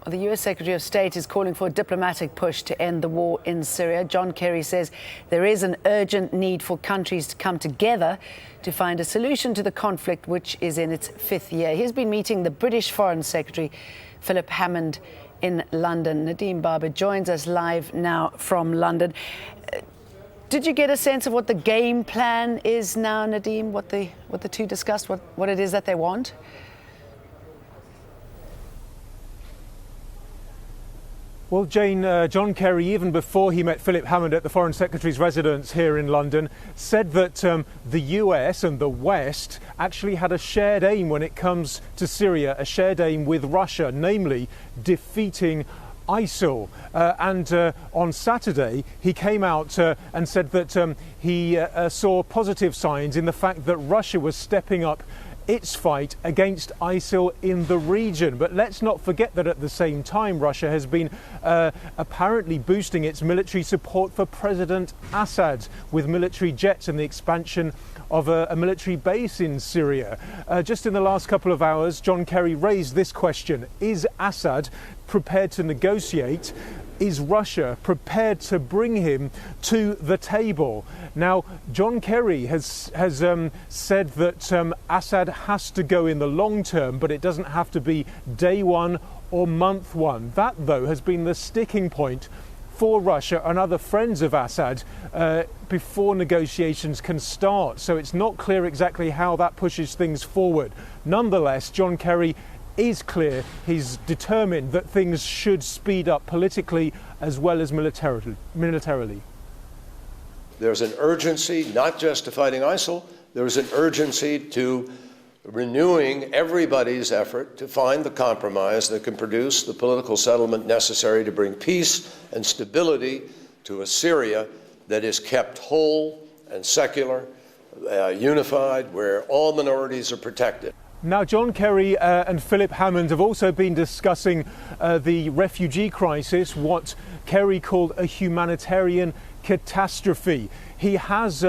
Well, the US Secretary of State is calling for a diplomatic push to end the war in Syria. John Kerry says there is an urgent need for countries to come together to find a solution to the conflict, which is in its fifth year. He's been meeting the British Foreign Secretary, Philip Hammond, in London. Nadeem Barber joins us live now from London. Did you get a sense of what the game plan is now, Nadeem? What the two discussed, what it is that they want? Well, Jane, John Kerry, even before he met Philip Hammond at the Foreign Secretary's residence here in London, said that the US and the West actually had a shared aim when it comes to Syria, a shared aim with Russia, namely defeating ISIL. And on Saturday, he came out and said that he saw positive signs in the fact that Russia was stepping up its fight against ISIL in the region. But let's not forget that at the same time, Russia has been apparently boosting its military support for President Assad with military jets and the expansion of a military base in Syria. Just in the last couple of hours, John Kerry raised this question: is Assad prepared to negotiate? Is Russia prepared to bring him to the table? Now, John Kerry has said that Assad has to go in the long term, but it doesn't have to be day one or month one. That, though, has been the sticking point for Russia and other friends of Assad before negotiations can start. So it's not clear exactly how that pushes things forward. Nonetheless, John Kerry is clear he's determined that things should speed up politically as well as militarily. There's an urgency not just to fighting ISIL, there's an urgency to renewing everybody's effort to find the compromise that can produce the political settlement necessary to bring peace and stability to a Syria that is kept whole and secular, unified, where all minorities are protected. Now, John Kerry and Philip Hammond have also been discussing the refugee crisis, what Kerry called a humanitarian catastrophe. He has,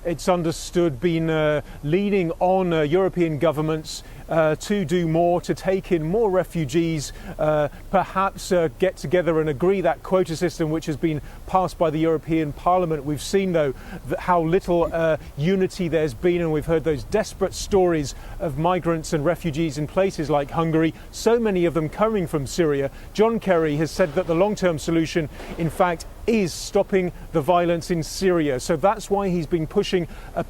it's understood, been leaning on European governments to do more, to take in more refugees, perhaps get together and agree that quota system which has been passed by the European Parliament. We've seen, though, how little unity there's been, and we've heard those desperate stories of migrants and refugees in places like Hungary, so many of them coming from Syria. John Kerry has said that the long-term solution, in fact, is stopping the violence in Syria. So that's why he's been pushing a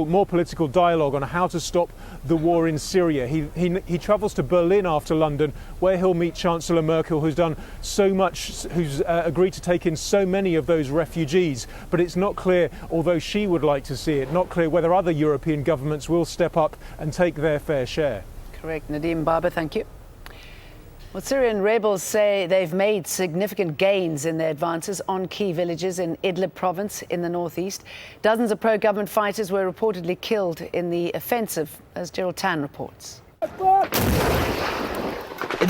more political dialogue on how to stop the war in Syria. He travels to Berlin after London, where he'll meet Chancellor Merkel, who's done so much, who's agreed to take in so many of those refugees. But it's not clear, although she would like to see it, not clear whether other European governments will step up and take their fair share. Correct. Nadeem Barber, thank you. Well, Syrian rebels say they've made significant gains in their advances on key villages in Idlib province in the northeast. Dozens of pro-government fighters were reportedly killed in the offensive, as Gerald Tan reports. In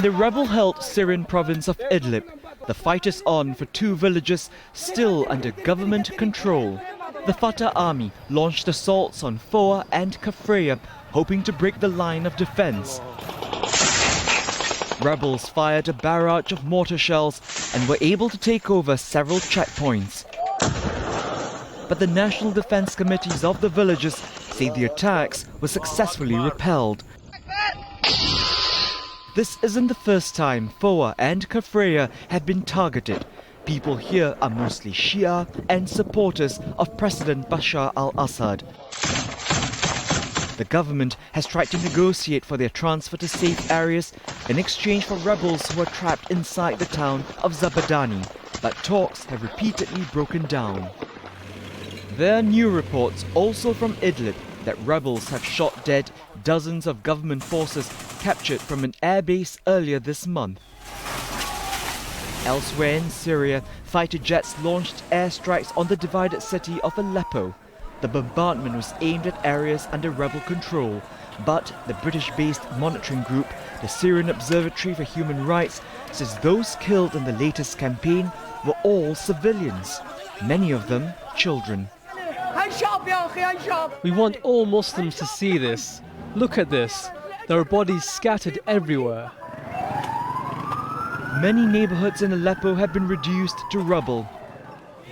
the rebel-held Syrian province of Idlib, the fight is on for two villages still under government control. The Fatah army launched assaults on Foa and Kafreya, hoping to break the line of defense. Rebels fired a barrage of mortar shells and were able to take over several checkpoints. But the National Defense Committees of the villages say the attacks were successfully repelled. This isn't the first time Foa and Kafreya have been targeted. People here are mostly Shia and supporters of President Bashar al-Assad. The government has tried to negotiate for their transfer to safe areas in exchange for rebels who are trapped inside the town of Zabadani, but talks have repeatedly broken down. There are new reports also from Idlib that rebels have shot dead dozens of government forces captured from an airbase earlier this month. Elsewhere in Syria, fighter jets launched airstrikes on the divided city of Aleppo. The bombardment was aimed at areas under rebel control, but the British-based monitoring group, the Syrian Observatory for Human Rights, says those killed in the latest campaign were all civilians, many of them children. We want all Muslims to see this. Look at this. There are bodies scattered everywhere. Many neighborhoods in Aleppo have been reduced to rubble.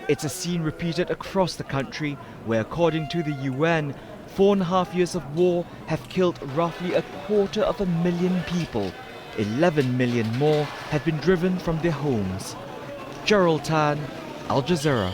It's a scene repeated across the country where, according to the UN, 4.5 years of war have killed roughly 250,000 people. 11 million more have been driven from their homes. Gerald Tan, Al Jazeera.